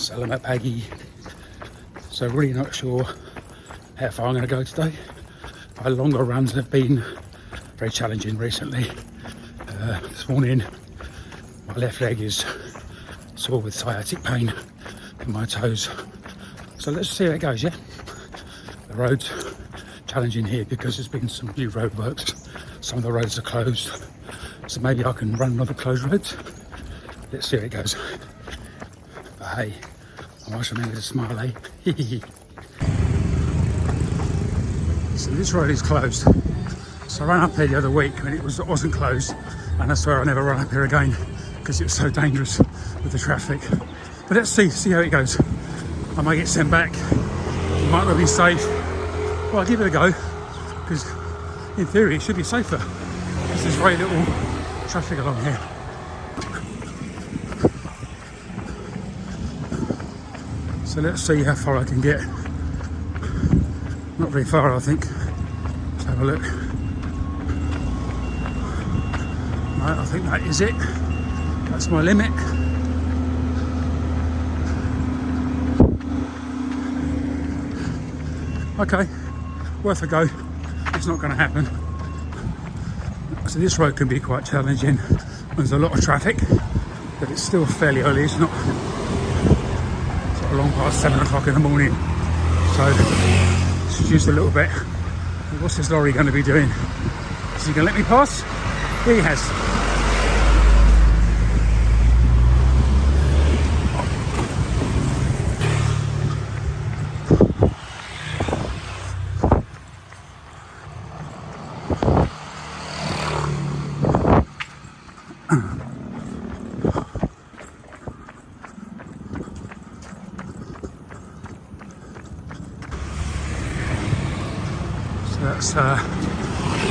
Salamat Pagi. So really not sure how far I'm going to go today. My longer runs have been very challenging recently. This morning my left leg is sore with sciatic pain in my toes. So let's see how it goes, yeah? The road's challenging here because there's been some new roadworks. Some of the roads are closed. So maybe I can run another closed roads. Let's see how it goes. But hey, I must remember to smile, eh? So this road is closed. So I ran up here the other week when it wasn't closed, and I swear I'll never run up here again because it was so dangerous with the traffic. But let's see how it goes. I might get sent back. It might not be safe. Well, I'll give it a go because in theory it should be safer because there's very little traffic along here. So let's see how far I can get. Not very far, I think. Let's have a look. Right, I think that is it. That's my limit. Okay, worth a go. It's not going to happen. So this road can be quite challenging. There's a lot of traffic, but it's still fairly early. It's not sort of long past 7 o'clock in the morning. So it's reduced a little bit. What's this lorry going to be doing? Is he going to let me pass? He has. That's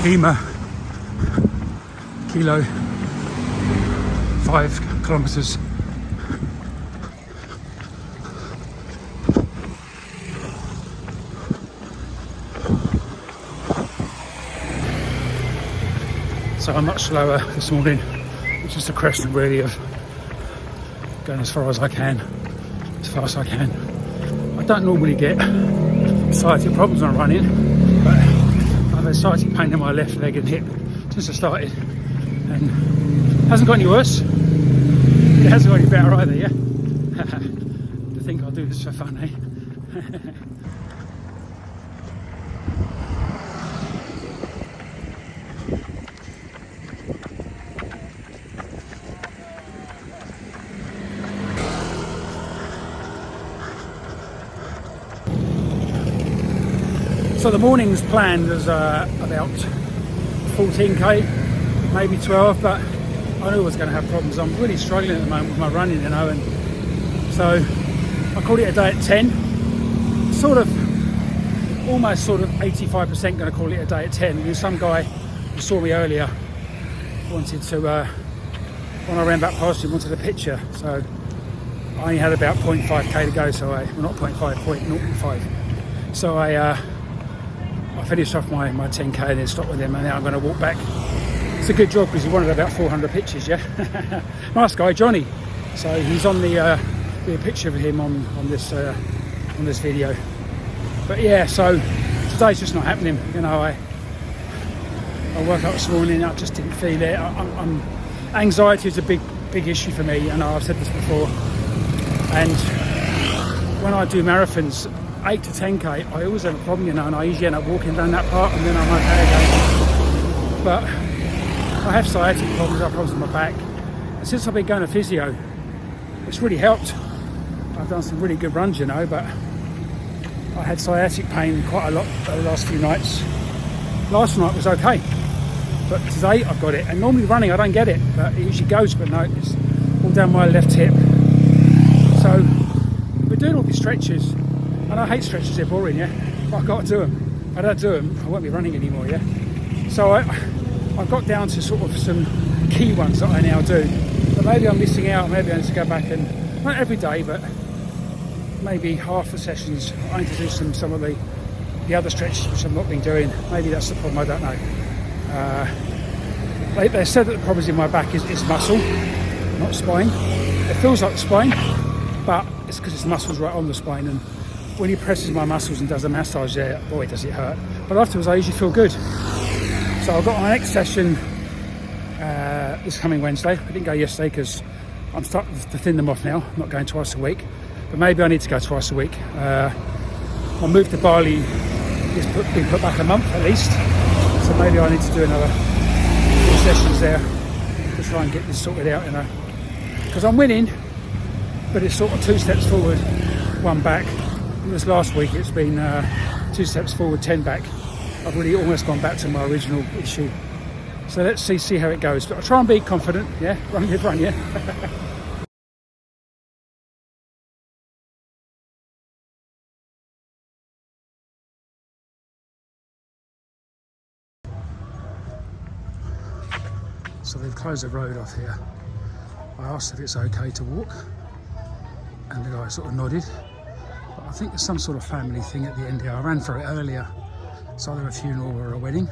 Lima, Kilo, 5 kilometers. So I'm much slower this morning. It's just a question really of going as far as I can, as fast as I can. I don't normally get sciatic problems when I'm running, but I've had sciatic pain in my left leg and hip since I started, and it hasn't got any worse. It hasn't got any better either, yeah? To think I'll do this for fun, eh? So the morning's planned as about 14k, maybe 12, but I knew I was going to have problems. I'm really struggling at the moment with my running, you know, and so I called it a day at 10. Almost 85% going to call it a day at 10. And some guy who saw me earlier wanted to, when I ran back past him, wanted a picture. So I only had about 0.5k to go, so not 0.5. So I finished off my 10k and then stopped with him, and now I'm going to walk back. It's a good job because he wanted about 400 pictures, yeah? Nice guy, Johnny. So he's on the picture of him on this video. But yeah, so today's just not happening. You know, I woke up this morning, I just didn't feel it. Anxiety is a big issue for me, and I've said this before. And when I do marathons, 8 to 10k, I always have a problem, you know, and I usually end up walking down that part and then I'm okay again. But I have sciatic problems, I have problems with my back. And since I've been going to physio, it's really helped. I've done some really good runs, you know, but I had sciatic pain quite a lot the last few nights. Last night was okay, but today I've got it. And normally running I don't get it, but it usually goes, but no, it's all down my left hip. So we're doing all these stretches. And I hate stretches, they're boring, yeah? But I've got to do them. If I don't do them, I won't be running anymore, yeah? So I've got down to sort of some key ones that I now do. But maybe I'm missing out, maybe I need to go back and, not every day, but maybe half the sessions, I need to do some of the other stretches which I've not been doing. Maybe that's the problem, I don't know. They said that the problems in my back is muscle, not spine. It feels like spine, but it's because it's muscles right on the spine, and when he presses my muscles and does a massage there, boy does it hurt. But afterwards I usually feel good. So I've got my next session this coming Wednesday. I didn't go yesterday because I'm starting to thin them off now. I'm not going twice a week, but maybe I need to go twice a week. My move to Bali is been put back a month at least, so maybe I need to do another 4 sessions there to try and get this sorted out, you know, because I'm winning, but it's sort of 2 steps forward, 1 back. And this last week it's been 2 steps forward, 10 back. I've really almost gone back to my original issue. So let's see how it goes. But I'll try and be confident, yeah? Run, yeah? So they've closed the road off here. I asked if it's okay to walk, and the guy sort of nodded. But I think there's some sort of family thing at the end here. I ran for it earlier. It's either a funeral or a wedding.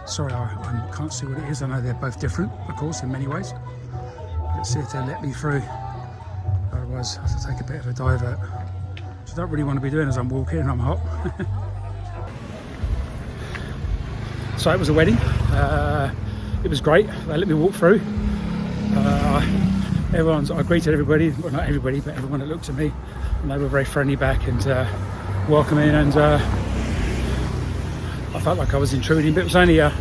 Sorry, I can't see what it is. I know they're both different, of course, in many ways. Let's see if they'll let me through. Otherwise, I have to take a bit of a divert, which I don't really want to be doing as I'm walking and I'm hot. So it was a wedding. It was great. They let me walk through. I greeted everybody, well not everybody, but everyone that looked at me, and they were very friendly back and welcoming, and I felt like I was intruding, but it was only a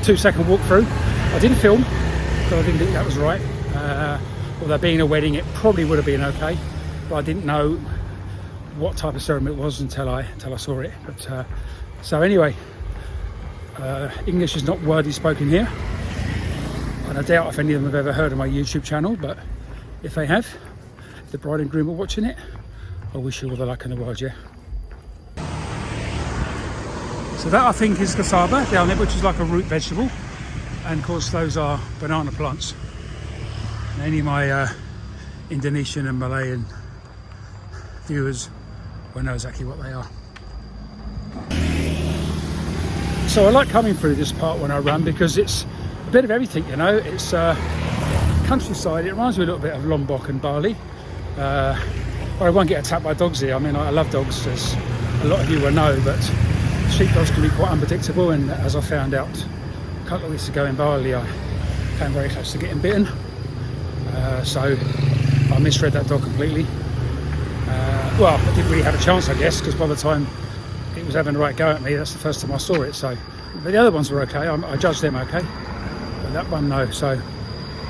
2-second walk through. I didn't film, because I didn't think that was right. Although being a wedding, it probably would have been okay, but I didn't know what type of ceremony it was until I saw it. But so anyway, English is not widely spoken here, and I doubt if any of them have ever heard of my YouTube channel, but if they have, if the bride and groom are watching it, I wish you all the luck in the world, yeah? So that I think is cassava down there, which is like a root vegetable, and of course those are banana plants. And any of my Indonesian and Malayan viewers will know exactly what they are. So I like coming through this part when I run because it's a bit of everything, you know. It's countryside. It reminds me a little bit of Lombok and Bali. But I won't get attacked by dogs here. I mean, I love dogs, as a lot of you will know, but sheepdogs can be quite unpredictable, and as I found out a couple of weeks ago in Bali, I came very close to getting bitten. So I misread that dog completely. Well, I didn't really have a chance, I guess, because by the time it was having the right go at me, that's the first time I saw it. So, but the other ones were okay. I judged them okay, but that one no. So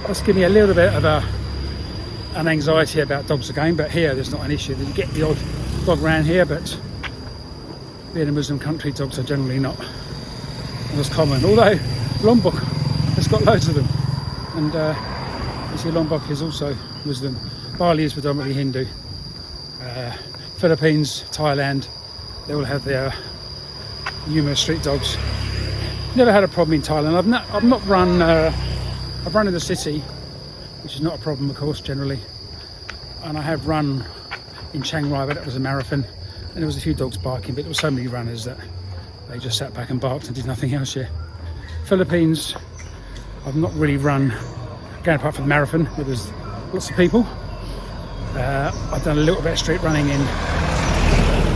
that's giving me a little bit of an anxiety about dogs again. But here, there's not an issue. You get the odd dog around here, but being a Muslim country, dogs are generally not as common. Although Lombok has got loads of them, and you see Lombok is also Muslim. Bali is predominantly Hindu. Philippines, Thailand, they all have their numerous street dogs. Never had a problem in Thailand. I've not run. I've run in the city, which is not a problem, of course, generally. And I have run in Chiang Rai, but that was a marathon, and there was a few dogs barking, but there were so many runners that they just sat back and barked and did nothing else here. Philippines, I've not really run, going apart from the marathon, where there's lots of people. I've done a little bit of street running in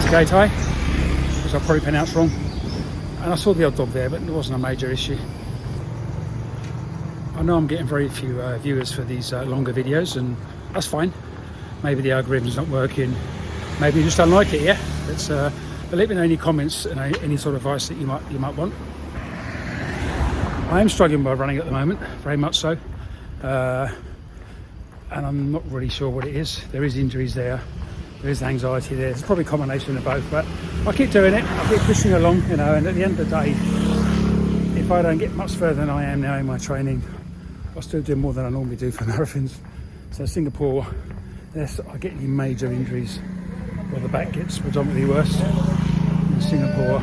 Tagaytay, which I'll probably pronounce wrong, and I saw the odd dog there, but it wasn't a major issue. I know I'm getting very few viewers for these longer videos, and that's fine. Maybe the algorithm's not working, maybe you just don't like it, yeah? But let me know any comments and any sort of advice that you might want. I am struggling by running at the moment, very much so. And I'm not really sure what it is. There is injuries there, there is anxiety there. It's probably a combination of both, but I keep doing it, I keep pushing along, you know, and at the end of the day, if I don't get much further than I am now in my training, I'll still do more than I normally do for marathons. So Singapore, yes, I get any major injuries, well, the back gets predominantly worse. In Singapore,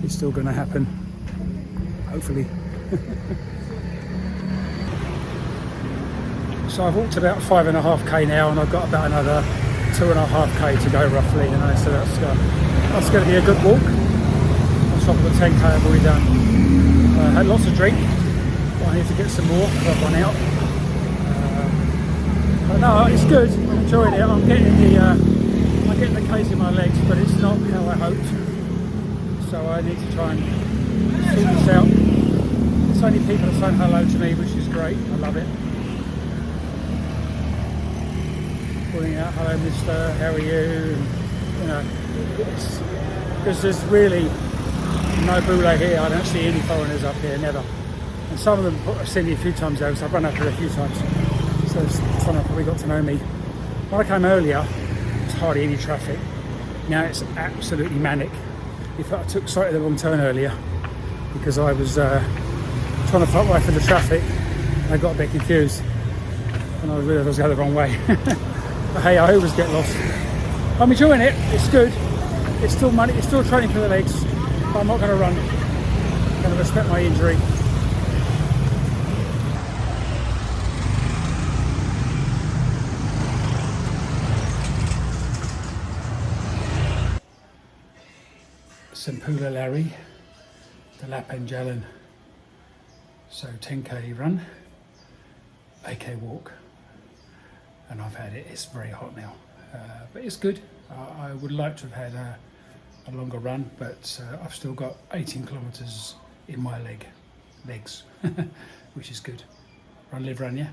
it's still going to happen, hopefully. So I've walked about 5.5k now, and I've got about another 2.5k to go roughly, you know, so that's going to be a good walk. On top of the 10k I've already done. Had lots of drink, but I need to get some more because I've run out. But No, it's good. I'm enjoying it. I'm getting the case in my legs, but it's not how I hoped. So I need to try and sort this out. So many people are saying hello to me, which is great. I love it. Calling out, hello, mister, how are you? And, you know, because there's really no boule here. I don't see any foreigners up here, never. And some of them I've seen me a few times though, because I've run up here a few times. So some have probably got to know me. When I came earlier, there's hardly any traffic. Now it's absolutely manic. In fact, I took slightly the wrong turn earlier because I was trying to fight away from the traffic. I got a bit confused and I realised I was going the wrong way. But hey, I always get lost. I'm enjoying it. It's good. It's still money. It's still training for the legs. But I'm not going to run. I'm going to respect my injury. Sempula Larry, the Lapan Jalan. So 10k run, 8k walk, and I've had it. It's very hot now, but it's good. I would like to have had a longer run, but I've still got 18 kilometers in my legs, which is good. Run, live, run, yeah.